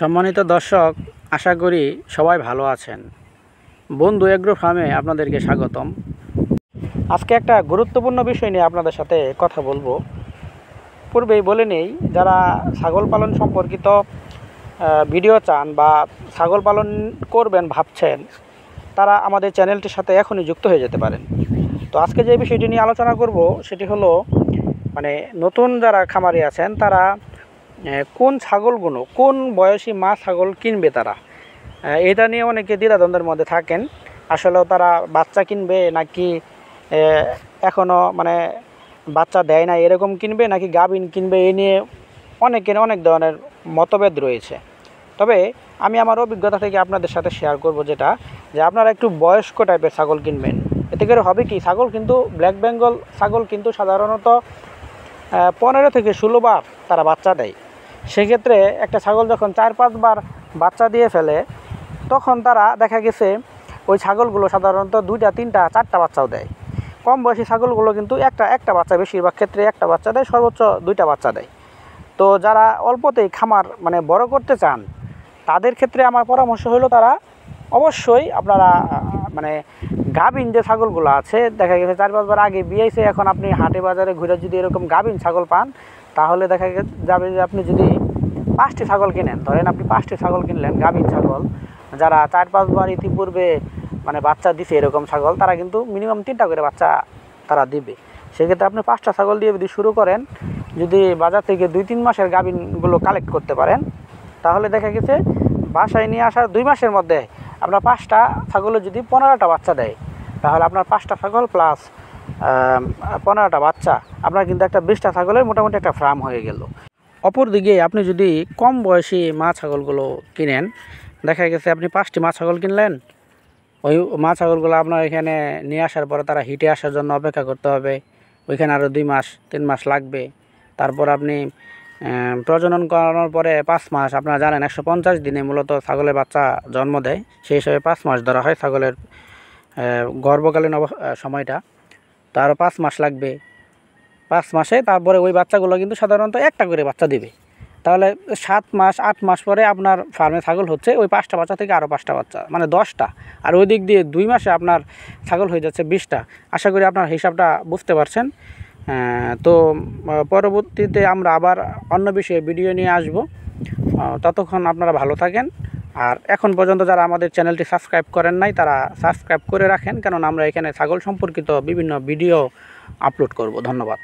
সম্মানিত দর্শক, আশা করি সবাই ভালো আছেন। বন্ধু এগ্রো ফার্মে আপনাদেরকে স্বাগতম। আজকে একটা গুরুত্বপূর্ণ বিষয় নিয়ে আপনাদের সাথে কথা বলবো। পূর্বেই বলে নেই, যারা ছাগল পালন সম্পর্কিত ভিডিও চান বা ছাগল পালন করবেন ভাবছেন, তারা আমাদের চ্যানেলটির সাথে এখনই যুক্ত হয়ে যেতে পারেন। তো আজকে যে বিষয়টি নিয়ে আলোচনা করব সেটি হলো নতুন যারা খামারি আছেন তারা কোন ছাগলগুলো, কোন বয়সী মা ছাগল কিনবে তারা, এটা নিয়ে অনেকে দ্বিধাদ্বন্দ্বের মধ্যে থাকেন। আসলেও তারা বাচ্চা কিনবে নাকি এখনও বাচ্চা দেয় না এরকম কিনবে, নাকি গাভীন কিনবে, এ নিয়ে অনেকের অনেক ধরনের মতভেদ রয়েছে। তবে আমি আমার অভিজ্ঞতা থেকে আপনাদের সাথে শেয়ার করব যে আপনারা একটু বয়স্ক টাইপের ছাগল কিনবেন। এতে করে হবে কি, ছাগল কিন্তু ব্ল্যাক বেঙ্গল ছাগল কিন্তু সাধারণত 15 থেকে 16 বার তারা বাচ্চা দেয়। সেক্ষেত্রে একটা ছাগল যখন 4-5 বার বাচ্চা দিয়ে ফেলে, তখন তারা দেখা গেছে ওই ছাগলগুলো সাধারণত 2টা 3টা 4টা বাচ্চাও দেয়। কম বয়সী ছাগলগুলো কিন্তু একটা বাচ্চা, বেশিরভাগ ক্ষেত্রে একটা বাচ্চা দেয়, সর্বোচ্চ 2টা বাচ্চা দেয়। তো যারা অল্পতেই খামার বড় করতে চান, তাদের ক্ষেত্রে আমার পরামর্শ হলো তারা অবশ্যই আপনারা গাভীন যে ছাগলগুলো আছে, দেখা গেছে 4-5 বার আগে বিয়েছে, এখন আপনি হাটে বাজারে ঘুরে যদি এরকম গাভীন ছাগল পান, তাহলে দেখা যাবে যে আপনি যদি 5টি ছাগল কিনেন, ধরেন আপনি 5টি ছাগল কিনলেন গাভীন ছাগল, যারা 4-5 বার ইতিপূর্বে বাচ্চা দিছে এরকম ছাগল, তারা কিন্তু মিনিমাম 3টা করে বাচ্চা তারা দিবে। সেক্ষেত্রে আপনি 5টা ছাগল দিয়ে যদি শুরু করেন, যদি বাজার থেকে 2-3 মাসের গাভীনগুলো কালেক্ট করতে পারেন, তাহলে দেখা গেছে বাসায় নিয়ে আসার 2 মাসের মধ্যে আপনার 5টা ছাগলে যদি 15টা বাচ্চা দেয়, তাহলে আপনার 5টা ছাগল প্লাস 15টা বাচ্চা, আপনার কিন্তু একটা 20টা ছাগলের মোটামুটি একটা ফার্ম হয়ে গেল। অপরদিকে আপনি যদি কম বয়সী মা ছাগলগুলো কিনেন, দেখা গেছে আপনি 5টি মা ছাগল কিনলেন, ওই মা ছাগলগুলো আপনার এখানে নিয়ে আসার পরে তারা হিটে আসার জন্য অপেক্ষা করতে হবে, ওইখানে আরও 2 মাস 3 মাস লাগবে। তারপর আপনি প্রজনন করানোর পরে 5 মাস, আপনারা জানেন 150 দিনে মূলত ছাগলের বাচ্চা জন্ম দেয়, সেই হিসাবে 5 মাস ধরা হয় ছাগলের গর্ভকালীন সময়টা। তো আরও 5 মাস লাগবে। 5 মাসে তারপরে ওই বাচ্চাগুলো কিন্তু সাধারণত একটা করে বাচ্চা দিবে। তাহলে 7 মাস 8 মাস পরে আপনার ফার্মে ছাগল হচ্ছে ওই 5টা বাচ্চা থেকে আরও 5টা বাচ্চা, 10টা। আর ওই দিক দিয়ে 2 মাসে আপনার ছাগল হয়ে যাচ্ছে 20টা। আশা করি আপনার হিসাবটা বুঝতে পারছেন। তো পরবর্তীতে আমরা আবার অন্য বিষয়ে ভিডিও নিয়ে আসব। ততক্ষণ আপনারা ভালো থাকেন। আর এখন পর্যন্ত যারা আমাদের চ্যানেলটি সাবস্ক্রাইব করেন নাই, তারা সাবস্ক্রাইব করে রাখেন, কারণ আমরা এখানে ছাগল সম্পর্কিত বিভিন্ন ভিডিও আপলোড করব। ধন্যবাদ।